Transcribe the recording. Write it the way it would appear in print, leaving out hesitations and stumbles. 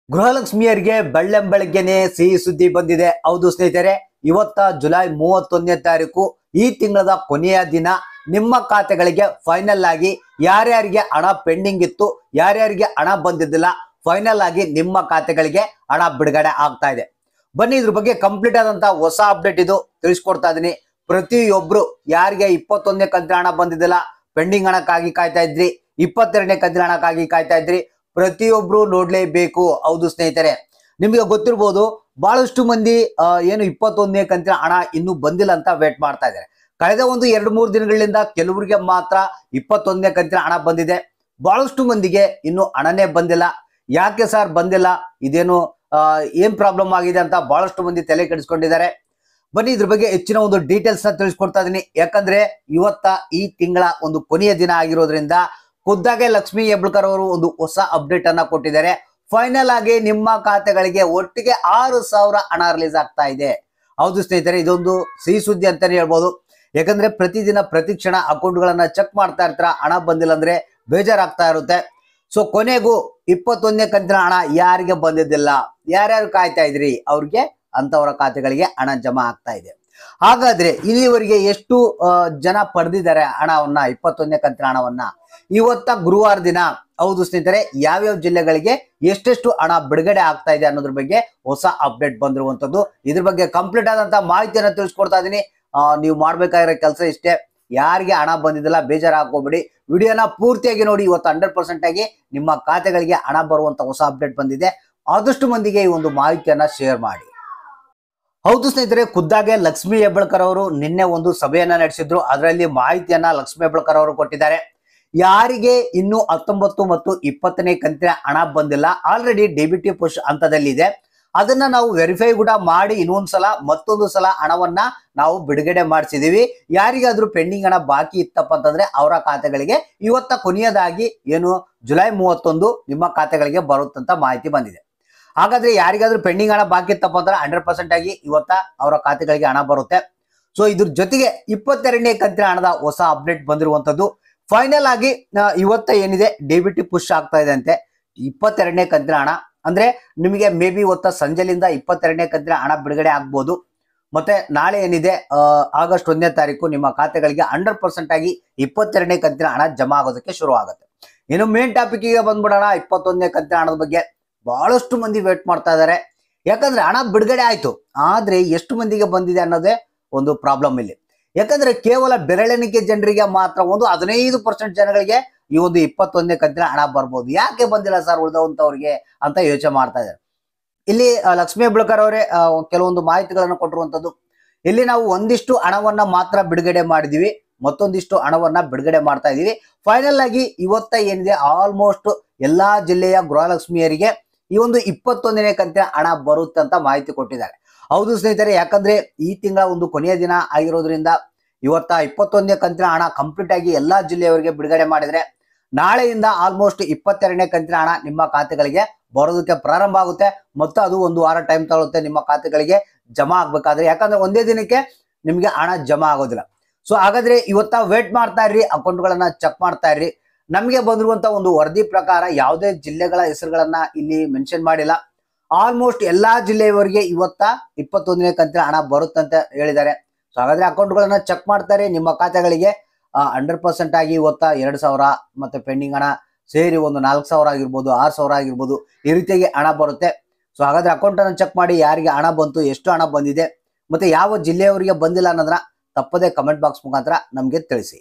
ಗೃಹಲಕ್ಷ್ಮಿಯರಿಗೆ ಬೆಳ್ಳಂಬೆಳಗ್ಗೆನೆ ಸಿಹಿ ಸುದ್ದಿ ಬಂದಿದೆ. ಹೌದು ಸ್ನೇಹಿತರೆ, ಇವತ್ತ ಜುಲೈ 31ನೇ ತಾರೀಕು ಈ ತಿಂಗಳ ಕೊನೆಯ ದಿನ ನಿಮ್ಮ ಖಾತೆಗಳಿಗೆ ಫೈನಲ್ ಆಗಿ ಯಾರ್ಯಾರಿಗೆ ಹಣ ಪೆಂಡಿಂಗ್ ಇತ್ತು, ಯಾರ್ಯಾರಿಗೆ ಹಣ ಬಂದಿದ್ದಿಲ್ಲ, ಫೈನಲ್ ಆಗಿ ನಿಮ್ಮ ಖಾತೆಗಳಿಗೆ ಹಣ ಬಿಡುಗಡೆ ಆಗ್ತಾ ಇದೆ. ಬನ್ನಿ ಇದ್ರ ಬಗ್ಗೆ ಕಂಪ್ಲೀಟ್ ಆದಂತ ಹೊಸ ಅಪ್ಡೇಟ್ ಇದು ತಿಳಿಸ್ಕೊಡ್ತಾ ಇದೀನಿ. ಪ್ರತಿಯೊಬ್ರು ಯಾರಿಗೆ 21ನೇ ಕಂತಿನ ಹಣ ಬಂದಿದ್ದಿಲ್ಲ, ಪೆಂಡಿಂಗ್ ಹಣಕ್ಕಾಗಿ ಕಾಯ್ತಾ ಇದ್ರಿ, 22ನೇ ಕಂತಿನ ಹಣಕ್ಕಾಗಿ ಕಾಯ್ತಾ ಇದ್ರಿ, ಪ್ರತಿಯೊಬ್ರು ನೋಡ್ಲೇಬೇಕು. ಹೌದು ಸ್ನೇಹಿತರೆ, ನಿಮಗೆ ಗೊತ್ತಿರಬಹುದು ಬಹಳಷ್ಟು ಮಂದಿ ಏನು 21ನೇ ಕಂತಿನ ಹಣ ಇನ್ನೂ ಬಂದಿಲ್ಲ ಅಂತ ವೇಟ್ ಮಾಡ್ತಾ ಇದ್ದಾರೆ. ಕಳೆದ ಒಂದು 2-3 ದಿನಗಳಿಂದ ಕೆಲವರಿಗೆ ಮಾತ್ರ 21ನೇ ಕಂತಿನ ಹಣ ಬಂದಿದೆ. ಬಹಳಷ್ಟು ಮಂದಿಗೆ ಇನ್ನು ಹಣನೇ ಬಂದಿಲ್ಲ. ಯಾಕೆ ಸರ್ ಬಂದಿಲ್ಲ, ಇದೇನು ಏನ್ ಪ್ರಾಬ್ಲಮ್ ಆಗಿದೆ ಅಂತ ಬಹಳಷ್ಟು ಮಂದಿ ತಲೆ ಕೆಡಿಸ್ಕೊಂಡಿದ್ದಾರೆ. ಬನ್ನಿ ಇದ್ರ ಬಗ್ಗೆ ಹೆಚ್ಚಿನ ಒಂದು ಡೀಟೇಲ್ಸ್ ನ ತಿಳಿಸ್ಕೊಡ್ತಾ ಇದೀನಿ. ಯಾಕಂದ್ರೆ ಇವತ್ತ ಈ ತಿಂಗಳ ಒಂದು ಕೊನೆಯ ದಿನ ಆಗಿರೋದ್ರಿಂದ ಖುದ್ದಾಗೆ ಲಕ್ಷ್ಮೀ ಹೆಬ್ಬಾಳ್ಕರ್ ಅವರು ಒಂದು ಹೊಸ ಅಪ್ಡೇಟ್ ಅನ್ನ ಕೊಟ್ಟಿದ್ದಾರೆ. ಫೈನಲ್ ಆಗಿ ನಿಮ್ಮ ಖಾತೆಗಳಿಗೆ ಒಟ್ಟಿಗೆ 6,000 ಹಣ ರಿಲೀಸ್ ಆಗ್ತಾ ಇದೆ. ಹೌದು ಸ್ನೇಹಿತರೆ, ಇದೊಂದು ಸಿಹಿ ಸುದ್ದಿ ಅಂತಾನೆ ಹೇಳ್ಬೋದು. ಯಾಕಂದ್ರೆ ಪ್ರತಿದಿನ ಪ್ರತಿ ಕ್ಷಣ ಅಕೌಂಟ್ಗಳನ್ನ ಚೆಕ್ ಮಾಡ್ತಾ ಇರ್ತಾರ, ಹಣ ಬಂದಿಲ್ಲ ಅಂದ್ರೆ ಬೇಜಾರಾಗ್ತಾ ಇರುತ್ತೆ. ಸೊ ಕೊನೆಗೂ 21ನೇ ಕಂತಿನ ಹಣ ಯಾರಿಗೆ ಬಂದಿದ್ದಿಲ್ಲ, ಯಾರ್ಯಾರು ಕಾಯ್ತಾ ಇದ್ರಿ ಅವ್ರಿಗೆ ಅಂತವರ ಖಾತೆಗಳಿಗೆ ಹಣ ಜಮಾ ಆಗ್ತಾ ಇದೆ. ಹಾಗಾದ್ರೆ ಇಲ್ಲಿವರೆಗೆ ಎಷ್ಟು ಜನ ಪಡೆದಿದ್ದಾರೆ ಹಣವನ್ನ, 21ನೇ ಕಂತಿನ ಹಣವನ್ನ? ಇವತ್ತ ಗುರುವಾರ ದಿನ. ಹೌದು ಸ್ನೇಹಿತರೆ, ಯಾವ್ಯಾವ ಜಿಲ್ಲೆಗಳಿಗೆ ಎಷ್ಟೆಷ್ಟು ಹಣ ಬಿಡುಗಡೆ ಆಗ್ತಾ ಇದೆ ಅನ್ನೋದ್ರ ಬಗ್ಗೆ ಹೊಸ ಅಪ್ಡೇಟ್ ಬಂದಿರುವಂತದ್ದು. ಇದ್ರ ಬಗ್ಗೆ ಕಂಪ್ಲೀಟ್ ಆದಂತ ಮಾಹಿತಿಯನ್ನ ತಿಳಿಸ್ಕೊಡ್ತಾ ಇದೀನಿ. ನೀವು ಮಾಡ್ಬೇಕಾಗಿರೋ ಕೆಲಸ ಇಷ್ಟೇ, ಯಾರಿಗೆ ಹಣ ಬಂದಿದ್ದಲ್ಲ ಬೇಜಾರು ಹಾಕೋಬೇಡಿ, ವಿಡಿಯೋನ ಪೂರ್ತಿಯಾಗಿ ನೋಡಿ. ಇವತ್ತು 100% ಆಗಿ ನಿಮ್ಮ ಖಾತೆಗಳಿಗೆ ಹಣ ಬರುವಂತ ಹೊಸ ಅಪ್ಡೇಟ್ ಬಂದಿದೆ. ಆದಷ್ಟು ಮಂದಿಗೆ ಈ ಒಂದು ಮಾಹಿತಿಯನ್ನ ಶೇರ್ ಮಾಡಿ. ಹೌದು ಸ್ನೇಹಿತರೆ, ಖುದ್ದಾಗೆ ಲಕ್ಷ್ಮೀ ಹೆಬ್ಬಾಳ್ಕರ್ ಅವರು ನಿನ್ನೆ ಒಂದು ಸಭೆಯನ್ನ ನಡೆಸಿದ್ರು. ಅದರಲ್ಲಿ ಮಾಹಿತಿಯನ್ನ ಲಕ್ಷ್ಮೀ ಹೆಬ್ಬಾಳ್ಕರ್ ಅವರು ಕೊಟ್ಟಿದ್ದಾರೆ. ಯಾರಿಗೆ ಇನ್ನು 19 ಮತ್ತು 20ನೇ ಕಂತಿನ ಹಣ ಬಂದಿಲ್ಲ, ಆಲ್ರೆಡಿ ಡಿಬಿಟಿ ಪುಷ್ ಹಂತದಲ್ಲಿದೆ, ಅದನ್ನ ನಾವು ವೆರಿಫೈ ಕೂಡ ಮಾಡಿ ಮತ್ತೊಂದು ಸಲ ಹಣವನ್ನ ನಾವು ಬಿಡುಗಡೆ ಮಾಡಿಸಿದೀವಿ. ಯಾರಿಗಾದ್ರೂ ಪೆಂಡಿಂಗ್ ಹಣ ಬಾಕಿ ಇತ್ತಪ್ಪ ಅಂತಂದ್ರೆ ಅವರ ಖಾತೆಗಳಿಗೆ ಇವತ್ತ ಕೊನೆಯದಾಗಿ ಏನು ಜುಲೈ 31 ನಿಮ್ಮ ಖಾತೆಗಳಿಗೆ ಬರುತ್ತಂತ ಮಾಹಿತಿ ಬಂದಿದೆ. ಹಾಗಾದ್ರೆ ಯಾರಿಗಾದ್ರೂ ಪೆಂಡಿಂಗ್ ಹಣ ಬಾಕಿ ಇತ್ತಪ್ಪ ಅಂದ್ರೆ 100% ಆಗಿ ಇವತ್ತ ಅವರ ಖಾತೆಗಳಿಗೆ ಹಣ ಬರುತ್ತೆ. ಸೊ ಇದ್ರ ಜೊತೆಗೆ 22ನೇ ಕಂತಿನ ಹಣದ ಹೊಸ ಅಪ್ಡೇಟ್ ಬಂದಿರುವಂತದ್ದು. ಫೈನಲ್ ಆಗಿ ಇವತ್ತ ಏನಿದೆ ಡಿಬಿಟಿ ಪುಷ್ ಆಗ್ತಾ ಇದೆ ಅಂತೆ 22ನೇ ಕಂತಿನ ಹಣ. ಅಂದ್ರೆ ನಿಮಗೆ ಮೇ ಬಿ ಇವತ್ತ ಸಂಜೆಲಿಂದ 22ನೇ ಕಂತಿನ ಹಣ ಬಿಡುಗಡೆ ಆಗ್ಬೋದು. ಮತ್ತೆ ನಾಳೆ ಏನಿದೆ ಆಗಸ್ಟ್ 1ನೇ ತಾರೀಕು ನಿಮ್ಮ ಖಾತೆಗಳಿಗೆ 100% ಆಗಿ 22ನೇ ಕಂತಿನ ಹಣ ಜಮಾ ಆಗೋದಕ್ಕೆ ಶುರು ಆಗುತ್ತೆ. ಇನ್ನು ಮೇನ್ ಟಾಪಿಕ್ ಗೆ ಬಂದ್ಬಿಡೋಣ. 21ನೇ ಕಂತಿನ ಹಣದ ಬಗ್ಗೆ ಬಹಳಷ್ಟು ಮಂದಿ ವೇಟ್ ಮಾಡ್ತಾ ಇದ್ದಾರೆ. ಯಾಕಂದ್ರೆ ಹಣ ಬಿಡುಗಡೆ ಆಯ್ತು, ಆದ್ರೆ ಎಷ್ಟು ಮಂದಿಗೆ ಬಂದಿದೆ ಅನ್ನೋದೇ ಒಂದು ಪ್ರಾಬ್ಲಮ್ ಇಲ್ಲಿ. ಯಾಕಂದ್ರೆ ಕೇವಲ ಬೆರಳೆಣಿಕೆ ಜನರಿಗೆ ಮಾತ್ರ ಒಂದು 15% ಜನಗಳಿಗೆ ಈ ಒಂದು 21ನೇ ಕಂತಿನ ಹಣ ಬರ್ಬೋದು. ಯಾಕೆ ಬಂದಿಲ್ಲ ಸರ್ ಉಳಿದವಂತವ್ರಿಗೆ ಅಂತ ಯೋಚನೆ ಮಾಡ್ತಾ ಇದ್ದಾರೆ. ಇಲ್ಲಿ ಲಕ್ಷ್ಮೀ ಹೆಬ್ಬಾಳ್ಕರ್ ಅವರೇ ಕೆಲವೊಂದು ಮಾಹಿತಿಗಳನ್ನು ಕೊಟ್ಟಿರುವಂತದ್ದು. ಇಲ್ಲಿ ನಾವು ಒಂದಿಷ್ಟು ಹಣವನ್ನ ಮಾತ್ರ ಬಿಡುಗಡೆ ಮಾಡಿದೀವಿ, ಮತ್ತೊಂದಿಷ್ಟು ಹಣವನ್ನ ಬಿಡುಗಡೆ ಮಾಡ್ತಾ ಇದೀವಿ. ಫೈನಲ್ ಆಗಿ ಇವತ್ತ ಏನಿದೆ ಆಲ್ಮೋಸ್ಟ್ ಎಲ್ಲಾ ಜಿಲ್ಲೆಯ ಗೃಹಲಕ್ಷ್ಮಿಯರಿಗೆ ಈ ಒಂದು 21ನೇ ಕಂತಿನ ಹಣ ಬರುತ್ತೆ ಅಂತ ಮಾಹಿತಿ ಕೊಟ್ಟಿದ್ದಾರೆ. ಹೌದು ಸ್ನೇಹಿತರೆ, ಯಾಕಂದ್ರೆ ಈ ತಿಂಗಳ ಒಂದು ಕೊನೆಯ ದಿನ ಆಗಿರೋದ್ರಿಂದ ಇವತ್ತ 21ನೇ ಕಂತಿನ ಹಣ ಕಂಪ್ಲೀಟ್ ಆಗಿ ಎಲ್ಲಾ ಜಿಲ್ಲೆಯವರಿಗೆ ಬಿಡುಗಡೆ ಮಾಡಿದ್ರೆ ನಾಳೆಯಿಂದ ಆಲ್ಮೋಸ್ಟ್ 22ನೇ ಕಂತಿನ ಹಣ ನಿಮ್ಮ ಖಾತೆಗಳಿಗೆ ಬರೋದಕ್ಕೆ ಪ್ರಾರಂಭ ಆಗುತ್ತೆ. ಮತ್ತು ಅದು ಒಂದು ವಾರ ಟೈಮ್ ತಗೊಳುತ್ತೆ ನಿಮ್ಮ ಖಾತೆಗಳಿಗೆ ಜಮಾ ಆಗ್ಬೇಕಾದ್ರೆ. ಯಾಕಂದ್ರೆ ಒಂದೇ ದಿನಕ್ಕೆ ನಿಮ್ಗೆ ಹಣ ಜಮಾ ಆಗೋದಿಲ್ಲ. ಸೊ ಹಾಗಾದ್ರೆ ಇವತ್ತ ವೇಟ್ ಮಾಡ್ತಾ ಇರ್ರಿ, ಅಕೌಂಟ್ಗಳನ್ನ ಚೆಕ್ ಮಾಡ್ತಾ ಇರ್ರಿ. ನಮಗೆ ಬಂದಿರುವಂತ ಒಂದು ವರದಿ ಪ್ರಕಾರ ಯಾವುದೇ ಜಿಲ್ಲೆಗಳ ಹೆಸರುಗಳನ್ನ ಇಲ್ಲಿ ಮೆನ್ಷನ್ ಮಾಡಿಲ್ಲ. ಆಲ್ಮೋಸ್ಟ್ ಎಲ್ಲಾ ಜಿಲ್ಲೆಯವರಿಗೆ ಇವತ್ತ 21ನೇ ಕಂತಿನ ಹಣ ಬರುತ್ತಂತ ಹೇಳಿದ್ದಾರೆ. ಸೊ ಹಾಗಾದ್ರೆ ಅಕೌಂಟ್ಗಳನ್ನ ಚೆಕ್ ಮಾಡ್ತಾರೆ. ನಿಮ್ಮ ಖಾತೆಗಳಿಗೆ 100% ಆಗಿ ಇವತ್ತ 2,000 ಮತ್ತೆ ಪೆಂಡಿಂಗ್ ಹಣ ಸೇರಿ ಒಂದು 4,000 ಆಗಿರ್ಬೋದು, 6,000 ಆಗಿರ್ಬೋದು, ಈ ರೀತಿಯಾಗಿ ಹಣ ಬರುತ್ತೆ. ಸೊ ಹಾಗಾದ್ರೆ ಅಕೌಂಟ್ ಅನ್ನು ಚೆಕ್ ಮಾಡಿ ಯಾರಿಗೆ ಹಣ ಬಂತು, ಎಷ್ಟು ಹಣ ಬಂದಿದೆ, ಮತ್ತೆ ಯಾವ ಜಿಲ್ಲೆಯವರಿಗೆ ಬಂದಿಲ್ಲ ಅನ್ನೋದನ್ನ ತಪ್ಪದೇ ಕಮೆಂಟ್ ಬಾಕ್ಸ್ ಮುಖಾಂತರ ನಮ್ಗೆ ತಿಳಿಸಿ.